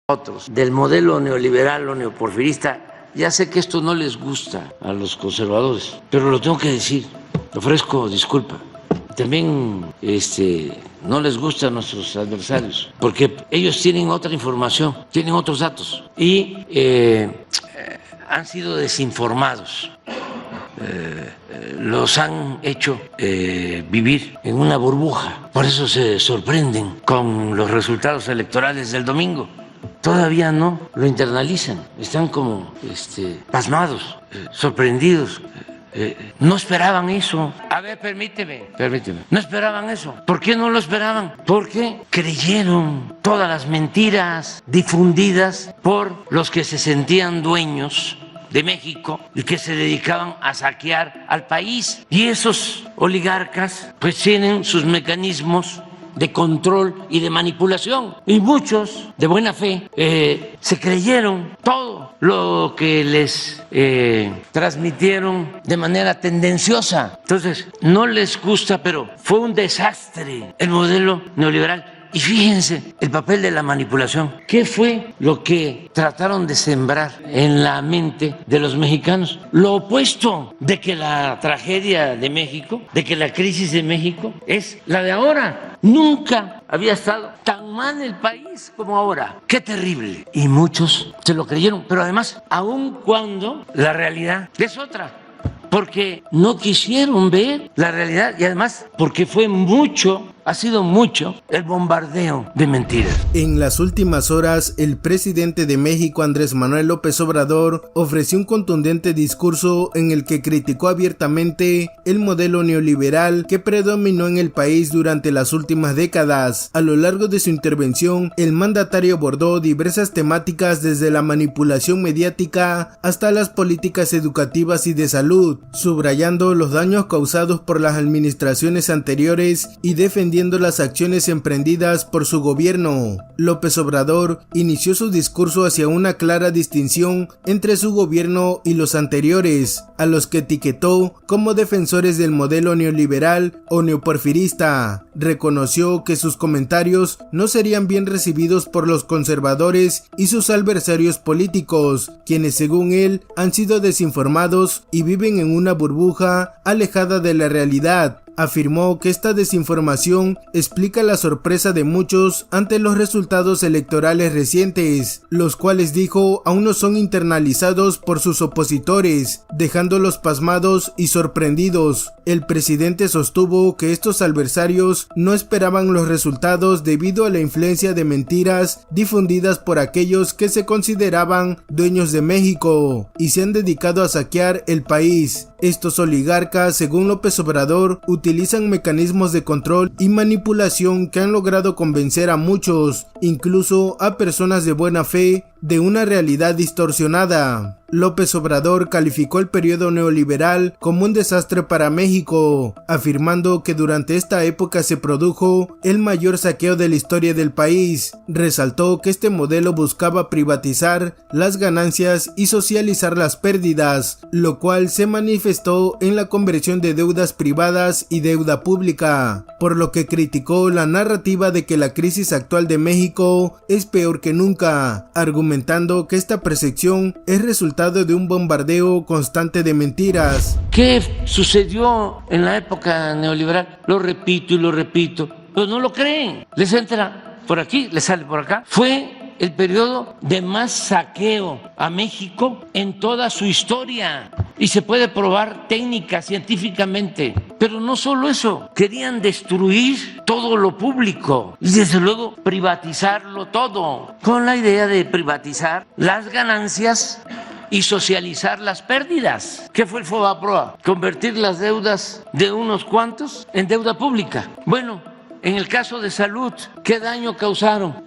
otros del modelo neoliberal o neoporfirista. Ya sé que esto no les gusta a los conservadores, pero lo tengo que decir, ofrezco disculpa. También no les gusta a nuestros adversarios, porque ellos tienen otra información, tienen otros datos y han sido desinformados. Los han hecho vivir en una burbuja. Por eso se sorprenden con los resultados electorales del domingo. Todavía no lo internalizan, están como pasmados, sorprendidos. No esperaban eso. A ver, permíteme. No esperaban eso. ¿Por qué no lo esperaban? Porque creyeron todas las mentiras difundidas por los que se sentían dueños de México y que se dedicaban a saquear al país. Y esos oligarcas pues tienen sus mecanismos de control y de manipulación. Y muchos, de buena fe, se creyeron todo lo que les transmitieron de manera tendenciosa. Entonces, no les gusta, pero fue un desastre el modelo neoliberal. Y fíjense el papel de la manipulación. ¿Qué fue lo que trataron de sembrar en la mente de los mexicanos? Lo opuesto de que la tragedia de México, de que la crisis de México es la de ahora. Nunca había estado tan mal el país como ahora. ¡Qué terrible! Y muchos se lo creyeron, pero además, aun cuando la realidad es otra. Porque no quisieron ver la realidad y además porque ha sido mucho el bombardeo de mentiras. En las últimas horas, el presidente de México, Andrés Manuel López Obrador, ofreció un contundente discurso en el que criticó abiertamente el modelo neoliberal que predominó en el país durante las últimas décadas. A lo largo de su intervención, el mandatario abordó diversas temáticas desde la manipulación mediática hasta las políticas educativas y de salud, subrayando los daños causados por las administraciones anteriores y defendiendo las acciones emprendidas por su gobierno. López Obrador inició su discurso hacia una clara distinción entre su gobierno y los anteriores, a los que etiquetó como defensores del modelo neoliberal o neoporfirista. Reconoció que sus comentarios no serían bien recibidos por los conservadores y sus adversarios políticos, quienes según él han sido desinformados y viven en una burbuja alejada de la realidad. Afirmó que esta desinformación explica la sorpresa de muchos ante los resultados electorales recientes, los cuales dijo aún no son internalizados por sus opositores, dejándolos pasmados y sorprendidos. El presidente sostuvo que estos adversarios no esperaban los resultados debido a la influencia de mentiras difundidas por aquellos que se consideraban dueños de México y se han dedicado a saquear el país. Estos oligarcas, según López Obrador, utilizan mecanismos de control y manipulación que han logrado convencer a muchos, incluso a personas de buena fe, de una realidad distorsionada. López Obrador calificó el periodo neoliberal como un desastre para México, afirmando que durante esta época se produjo el mayor saqueo de la historia del país. Resaltó que este modelo buscaba privatizar las ganancias y socializar las pérdidas, lo cual se manifestó en la conversión de deudas privadas y deuda pública, por lo que criticó la narrativa de que la crisis actual de México es peor que nunca, argumentando que esta percepción es resultado de un bombardeo constante de mentiras. ¿Qué sucedió en la época neoliberal? Lo repito y lo repito, pero no lo creen. Les entra por aquí, les sale por acá. Fue el periodo de más saqueo a México en toda su historia y se puede probar técnica, científicamente. Pero no solo eso, querían destruir todo lo público y desde luego privatizarlo todo, con la idea de privatizar las ganancias y socializar las pérdidas. ¿Qué fue el FOBAPROA? Convertir las deudas de unos cuantos en deuda pública. Bueno, en el caso de salud, ¿qué daño causaron?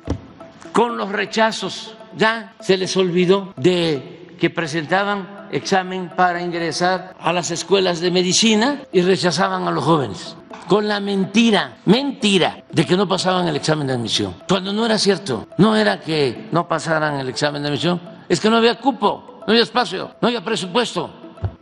Con los rechazos, ya se les olvidó de que presentaban examen para ingresar a las escuelas de medicina y rechazaban a los jóvenes. Con la mentira de que no pasaban el examen de admisión. Cuando no era cierto, no era que no pasaran el examen de admisión, es que no había cupo. No había espacio, no había presupuesto,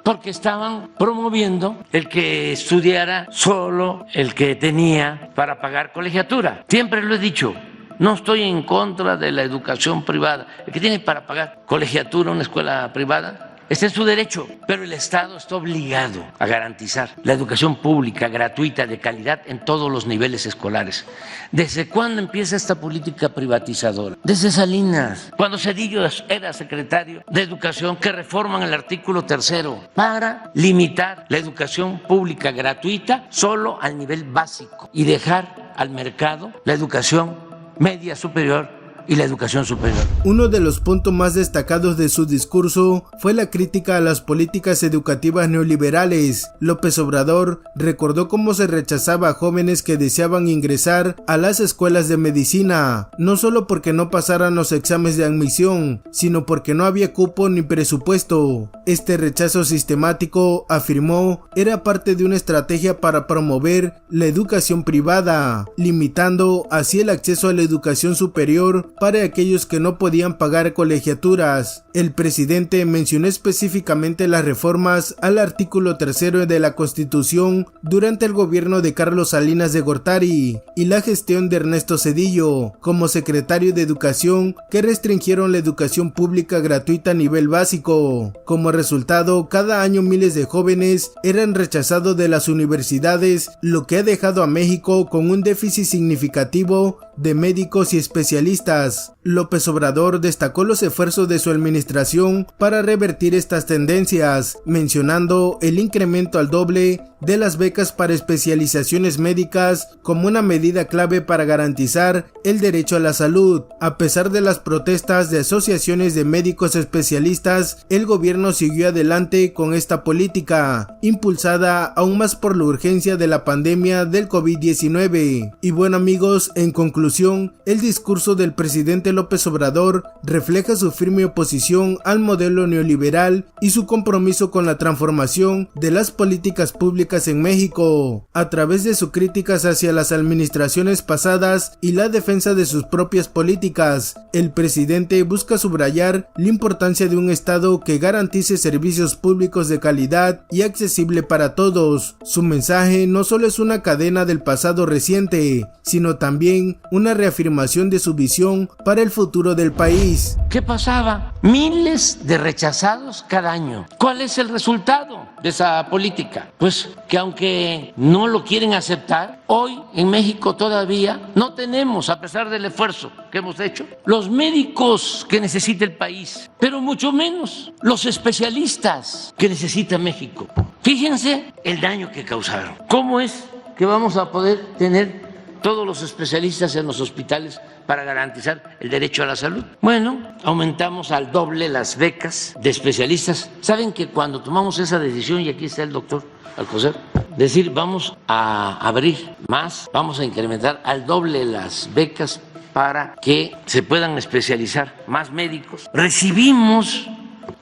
porque estaban promoviendo el que estudiara solo el que tenía para pagar colegiatura. Siempre lo he dicho, No estoy en contra de la educación privada. El que tiene para pagar colegiatura en una escuela privada está en su derecho, pero el Estado está obligado a garantizar la educación pública, gratuita, de calidad en todos los niveles escolares. ¿Desde cuándo empieza esta política privatizadora? Desde Salinas, cuando Zedillo era secretario de Educación, que reforman el artículo 3º para limitar la educación pública gratuita solo al nivel básico y dejar al mercado la educación media superior y la educación superior. Uno de los puntos más destacados de su discurso fue la crítica a las políticas educativas neoliberales. López Obrador recordó cómo se rechazaba a jóvenes que deseaban ingresar a las escuelas de medicina, no solo porque no pasaran los exámenes de admisión, sino porque no había cupo ni presupuesto. Este rechazo sistemático, afirmó, era parte de una estrategia para promover la educación privada, limitando así el acceso a la educación superior para aquellos que no podían pagar colegiaturas. El presidente mencionó específicamente las reformas al artículo 3º de la Constitución durante el gobierno de Carlos Salinas de Gortari y la gestión de Ernesto Zedillo como secretario de Educación, que restringieron la educación pública gratuita a nivel básico. Como resultado, cada año miles de jóvenes eran rechazados de las universidades, lo que ha dejado a México con un déficit significativo de médicos y especialistas. López Obrador destacó los esfuerzos de su administración para revertir estas tendencias, mencionando el incremento al doble de las becas para especializaciones médicas como una medida clave para garantizar el derecho a la salud. A pesar de las protestas de asociaciones de médicos especialistas, el gobierno siguió adelante con esta política, impulsada aún más por la urgencia de la pandemia del COVID-19. Y bueno amigos, en conclusión, el discurso del presidente López Obrador refleja su firme oposición al modelo neoliberal y su compromiso con la transformación de las políticas públicas en México, a través de sus críticas hacia las administraciones pasadas y la defensa de sus propias políticas. El presidente busca subrayar la importancia de un Estado que garantice servicios públicos de calidad y accesible para todos. Su mensaje no solo es una cadena del pasado reciente, sino también una reafirmación de su visión para el futuro del país. ¿Qué pasaba? Miles de rechazados cada año. ¿Cuál es el resultado de esa política? Pues que aunque no lo quieren aceptar, hoy en México todavía no tenemos, a pesar del esfuerzo que hemos hecho, los médicos que necesita el país, pero mucho menos los especialistas que necesita México. Fíjense el daño que causaron. ¿Cómo es que vamos a poder tener todos los especialistas en los hospitales para garantizar el derecho a la salud? Bueno, aumentamos al doble las becas de especialistas. ¿Saben que cuando tomamos esa decisión, y aquí está el doctor Alcocer, decir vamos a abrir más, vamos a incrementar al doble las becas para que se puedan especializar más médicos, recibimos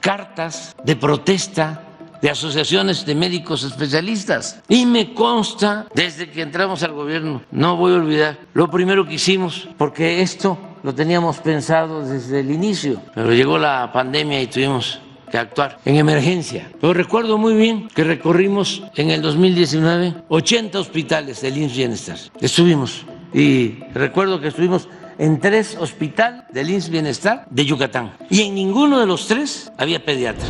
cartas de protesta de asociaciones de médicos especialistas y me consta, desde que entramos al gobierno, no voy a olvidar lo primero que hicimos, porque esto lo teníamos pensado desde el inicio, pero llegó la pandemia y tuvimos que actuar en emergencia. Pero recuerdo muy bien que recorrimos en el 2019 80 hospitales del IMSS Bienestar. Estuvimos, y recuerdo que estuvimos en 3 hospitales del IMSS Bienestar de Yucatán, y en ninguno de los 3 había pediatra.